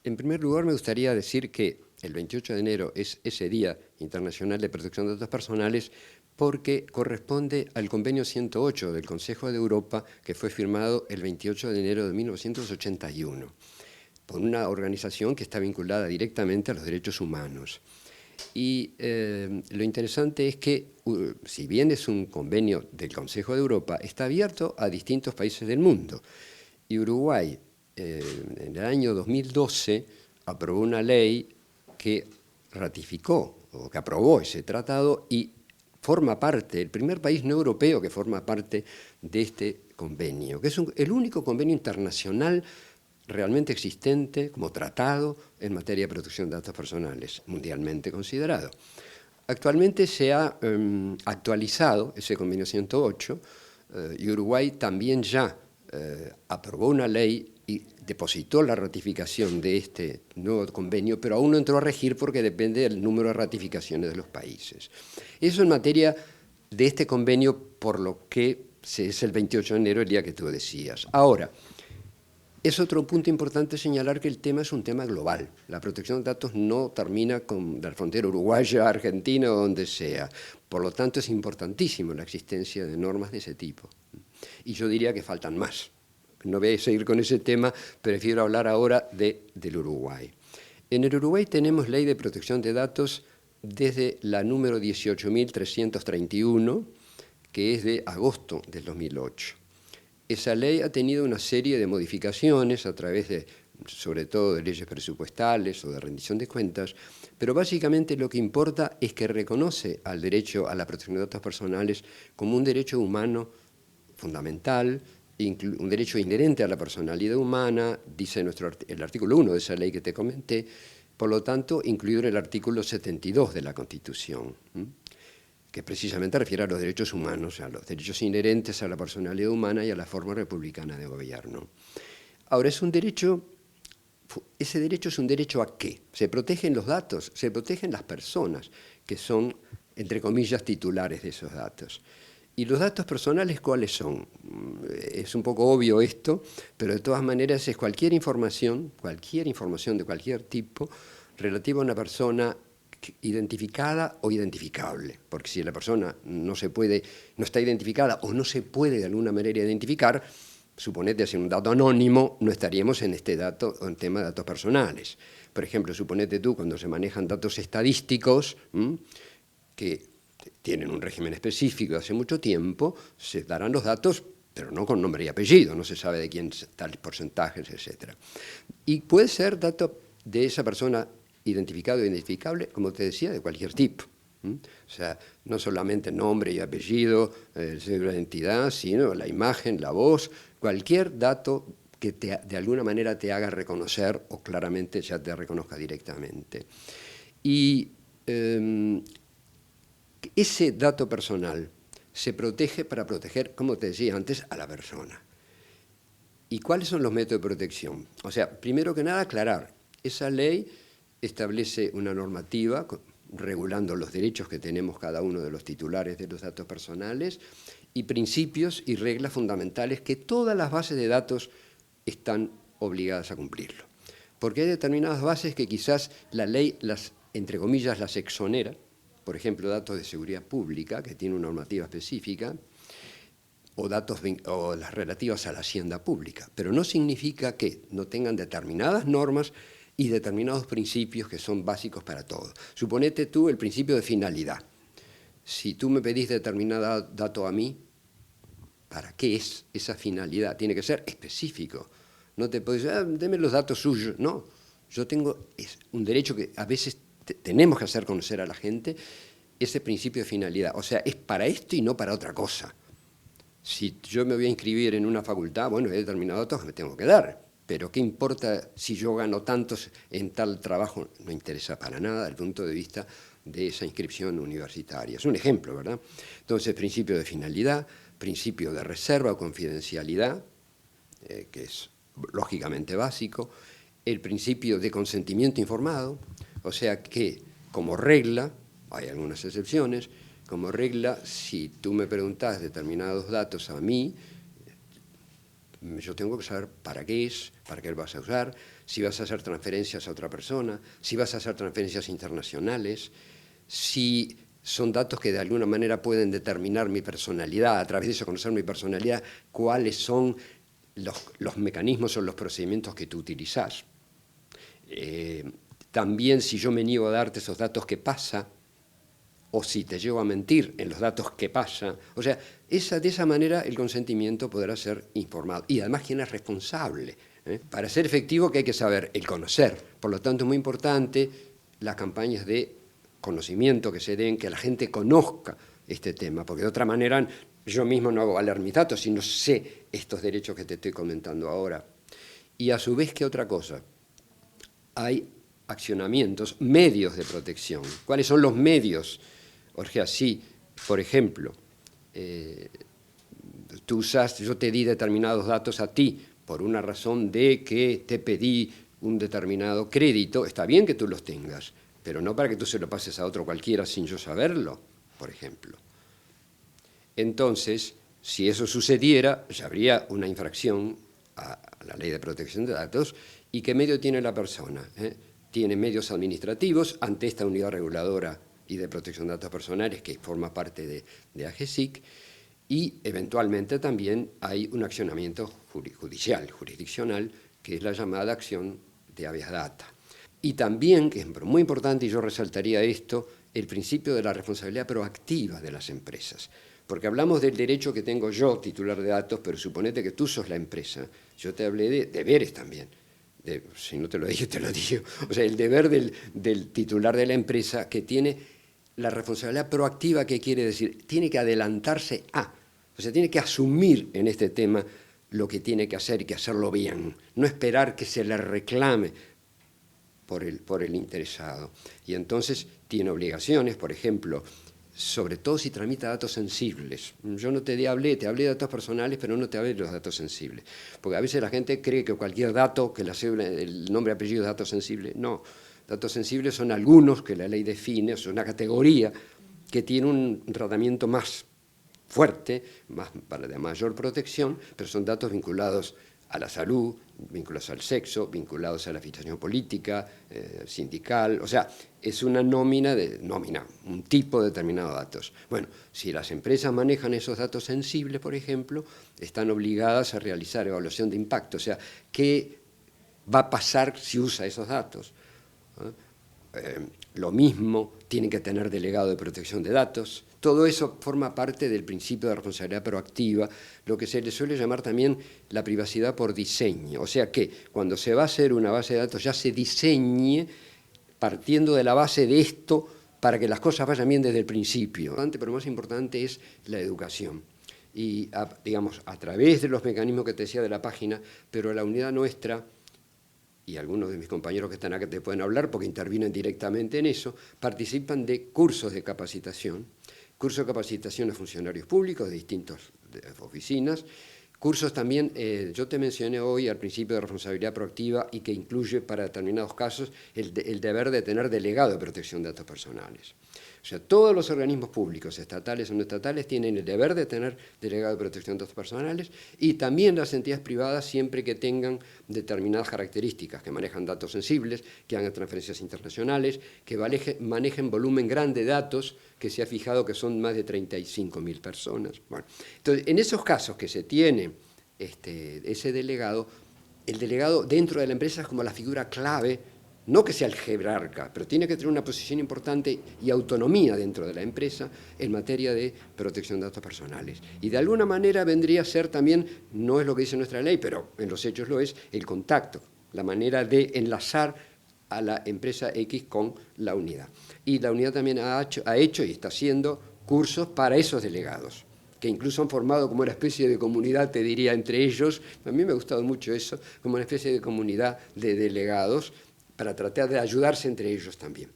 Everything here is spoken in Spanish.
En primer lugar, me gustaría decir que el 28 de enero es ese Día Internacional de Protección de Datos Personales porque corresponde al Convenio 108 del Consejo de Europa, que fue firmado el 28 de enero de 1981 por una organización que está vinculada directamente a los derechos humanos. Y lo interesante es que, si bien es un convenio del Consejo de Europa, está abierto a distintos países del mundo. Y Uruguay, en el año 2012, aprobó una ley que ratificó o que aprobó ese tratado y forma parte, el primer país no europeo que forma parte de este convenio, que es el único convenio internacional realmente existente como tratado en materia de protección de datos personales, mundialmente considerado. Actualmente se ha actualizado ese convenio 108 y Uruguay también ya aprobó una ley y depositó la ratificación de este nuevo convenio, pero aún no entró a regir porque depende del número de ratificaciones de los países. Eso en materia de este convenio, por lo que es el 28 de enero, el día que tú decías. Ahora, es otro punto importante señalar que el tema es un tema global. La protección de datos no termina con la frontera uruguaya, argentina o donde sea. Por lo tanto, es importantísimo la existencia de normas de ese tipo. Y yo diría que faltan más. No voy a seguir con ese tema, prefiero hablar ahora del Uruguay. En el Uruguay tenemos ley de protección de datos desde la número 18.331, que es de agosto del 2008. Esa ley ha tenido una serie de modificaciones a través de, sobre todo, de leyes presupuestales o de rendición de cuentas, pero básicamente lo que importa es que reconoce al derecho a la protección de datos personales como un derecho humano fundamental, un derecho inherente a la personalidad humana, dice el artículo 1 de esa ley que te comenté, por lo tanto, incluido en el artículo 72 de la Constitución, que precisamente refiere a los derechos humanos, a los derechos inherentes a la personalidad humana y a la forma republicana de gobierno. Ahora, ese derecho es un derecho ¿a qué? Se protegen los datos, se protegen las personas que son, entre comillas, titulares de esos datos. ¿Y los datos personales cuáles son? Es un poco obvio esto, pero de todas maneras es cualquier información de cualquier tipo relativa a una persona identificada o identificable, porque si la persona no está identificada o no se puede de alguna manera identificar, suponete si un dato anónimo, no estaríamos en en tema de datos personales. Por ejemplo, suponete tú cuando se manejan datos estadísticos, que tienen un régimen específico de hace mucho tiempo, se darán los datos, pero no con nombre y apellido, no se sabe de quién tales porcentajes, etc. Y puede ser dato de esa persona identificado o identificable, como te decía, de cualquier tipo. O sea, no solamente nombre y apellido, el sello de identidad, sino la imagen, la voz, cualquier dato que de alguna manera te haga reconocer o claramente ya te reconozca directamente. Y ese dato personal se protege para proteger, como te decía antes, a la persona. ¿Y cuáles son los métodos de protección? O sea, primero que nada, aclarar. Esa ley establece una normativa regulando los derechos que tenemos cada uno de los titulares de los datos personales y principios y reglas fundamentales que todas las bases de datos están obligadas a cumplirlo. Porque hay determinadas bases que quizás la ley, entre comillas, las exonera, por ejemplo, datos de seguridad pública, que tiene una normativa específica, o las relativas a la hacienda pública, pero no significa que no tengan determinadas normas y determinados principios que son básicos para todo. Suponete tú el principio de finalidad. Si tú me pedís determinado dato a mí, ¿para qué es esa finalidad? Tiene que ser específico. No te puedes decir, deme los datos suyos. No, yo tengo un derecho que a veces tenemos que hacer conocer a la gente, ese principio de finalidad. O sea, es para esto y no para otra cosa. Si yo me voy a inscribir en una facultad, bueno, he determinado datos que me tengo que dar, pero ¿qué importa si yo gano tantos en tal trabajo? No interesa para nada desde el punto de vista de esa inscripción universitaria. Es un ejemplo, ¿verdad? Entonces, principio de finalidad, principio de reserva o confidencialidad, que es lógicamente básico, el principio de consentimiento informado, o sea que, como regla, hay algunas excepciones, como regla, si tú me preguntas determinados datos a mí, yo tengo que saber para qué es, para qué vas a usar, si vas a hacer transferencias a otra persona, si vas a hacer transferencias internacionales, si son datos que de alguna manera pueden determinar mi personalidad, a través de eso conocer mi personalidad, cuáles son los mecanismos o los procedimientos que tú utilizás. También si yo me niego a darte esos datos, ¿qué pasa? O si te llevo a mentir en los datos, ¿qué pasa? O sea, de esa manera el consentimiento podrá ser informado. Y además, ¿quién es responsable? Para ser efectivo, ¿qué hay que saber? El conocer. Por lo tanto, es muy importante las campañas de conocimiento que se den, que la gente conozca este tema, porque de otra manera yo mismo no hago valer mis datos si no sé estos derechos que te estoy comentando ahora. Y a su vez, ¿qué otra cosa? Hay accionamientos, medios de protección. ¿Cuáles son los medios? O sea, si, por ejemplo, yo te di determinados datos a ti por una razón de que te pedí un determinado crédito, está bien que tú los tengas, pero no para que tú se lo pases a otro cualquiera sin yo saberlo, por ejemplo. Entonces, si eso sucediera, ya habría una infracción a la Ley de Protección de Datos. ¿Y qué medio tiene la persona? Tiene medios administrativos ante esta unidad reguladora y de protección de datos personales que forma parte de AGESIC, y eventualmente también hay un accionamiento jurisdiccional, que es la llamada acción de habeas data. Y también, que es muy importante, y yo resaltaría esto, el principio de la responsabilidad proactiva de las empresas. Porque hablamos del derecho que tengo yo, titular de datos, pero suponete que tú sos la empresa. Yo te hablé de deberes también. Si no te lo dije, te lo digo. O sea, el deber del titular de la empresa, que tiene la responsabilidad proactiva, ¿qué quiere decir? Tiene que adelantarse a, o sea, tiene que asumir en este tema lo que tiene que hacer y que hacerlo bien. No esperar que se le reclame por el interesado. Y entonces tiene obligaciones, por ejemplo, sobre todo si tramita datos sensibles. Yo no te hablé de datos personales, pero no te hablé de los datos sensibles. Porque a veces la gente cree que cualquier dato, que el nombre y apellido es datos sensibles. No, datos sensibles son algunos que la ley define, es una categoría que tiene un tratamiento más fuerte, de mayor protección, pero son datos vinculados a la salud, vinculados al sexo, vinculados a la afiliación política, sindical. O sea, es una un tipo determinado de datos. Bueno, si las empresas manejan esos datos sensibles, por ejemplo, están obligadas a realizar evaluación de impacto. O sea, ¿qué va a pasar si usa esos datos? Lo mismo, tienen que tener delegado de protección de datos. Todo eso forma parte del principio de responsabilidad proactiva, lo que se le suele llamar también la privacidad por diseño. O sea que cuando se va a hacer una base de datos ya se diseñe partiendo de la base de esto para que las cosas vayan bien desde el principio. Pero más importante es la educación. Y, digamos, a través de los mecanismos que te decía de la página, pero la unidad nuestra, y algunos de mis compañeros que están acá te pueden hablar porque intervienen directamente en eso, participan de cursos de capacitación a funcionarios públicos de distintas oficinas, cursos también, yo te mencioné hoy al principio de responsabilidad proactiva y que incluye para determinados casos el deber de tener delegado de protección de datos personales. O sea, todos los organismos públicos, estatales o no estatales, tienen el deber de tener delegado de protección de datos personales, y también las entidades privadas, siempre que tengan determinadas características, que manejan datos sensibles, que hagan transferencias internacionales, que manejen volumen grande de datos, que se ha fijado que son más de 35.000 personas. Bueno, entonces, en esos casos que se tiene ese delegado, el delegado dentro de la empresa es como la figura clave. No que sea el jerarca, pero tiene que tener una posición importante y autonomía dentro de la empresa en materia de protección de datos personales. Y de alguna manera vendría a ser también, no es lo que dice nuestra ley, pero en los hechos lo es, el contacto, la manera de enlazar a la empresa X con la unidad. Y la unidad también ha hecho y está haciendo cursos para esos delegados, que incluso han formado como una especie de comunidad, te diría, entre ellos. A mí me ha gustado mucho eso, como una especie de comunidad de delegados, para tratar de ayudarse entre ellos también.